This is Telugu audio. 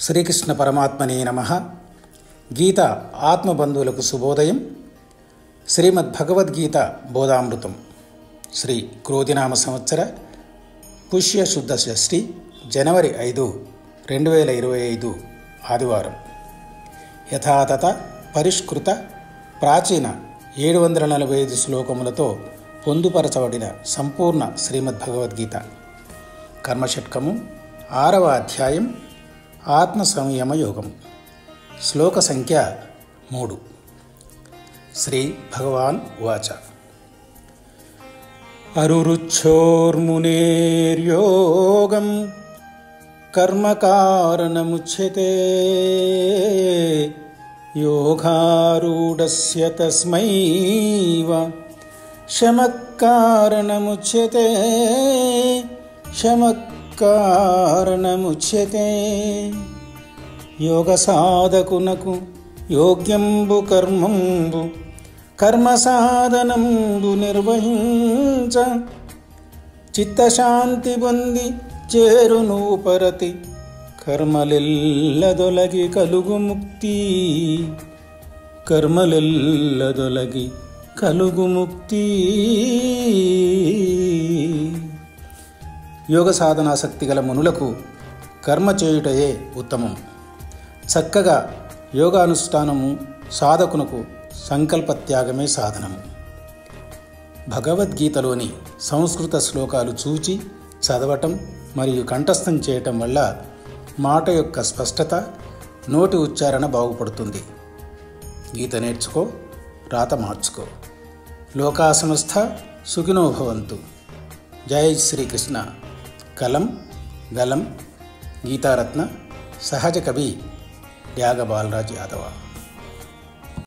శ్రీకృష్ణ పరమాత్మనే నమః. గీత ఆత్మబంధువులకు శుభోదయం. శ్రీమద్భగవద్గీత బోధామృతం. శ్రీ క్రోధినామ సంవత్సర పుష్యశుద్ధ షష్ఠి జనవరి 5, 2025 ఆదివారం. యథాతథ పరిష్కృత ప్రాచీన 745 శ్లోకములతో పొందుపరచబడిన సంపూర్ణ శ్రీమద్భగవద్గీత. కర్మషట్కము 6వ అధ్యాయం ఆత్మ సంయమ యోగం. శ్లోక సంఖ్య 3. శ్రీ భగవాన్ ఉవాచ. అరురుచ్చోర్మునేర్యోగం కర్మకారణముచ్యతే యోగారూఢస్య తస్మైవ శమకారణముచ్యతే కారణముచ్యతే. యోగ సాధకునకు యోగ్యంబు కర్మంబు కర్మ సాధనంబు నిర్వహించ చిత్తశాంతి పొంది చేరును పరతి కర్మలెల్లదొలగి కలుగు ముక్తి. కర్మలెల్లదొలగి కలుగు ముక్తి. యోగ సాధనాసక్తి గల మునులకు కర్మ చేయుటయే ఉత్తమం. చక్కగా యోగానుష్ఠానము సాధకునకు సంకల్పత్యాగమే సాధనము. భగవద్గీతలోని సంస్కృత శ్లోకాలు చూచి చదవటం మరియు కంఠస్థం చేయటం వల్ల మాట యొక్క స్పష్టత, నోటి ఉచ్చారణ బాగుపడుతుంది. గీత నేర్చుకో, రాత మార్చుకో. లోకా సమస్త సుఖినో భవంతు. జై శ్రీకృష్ణ. కలం గలం గీతారత్న సహజ కవి డ్యాగ బాలరాజ్ యాదవ.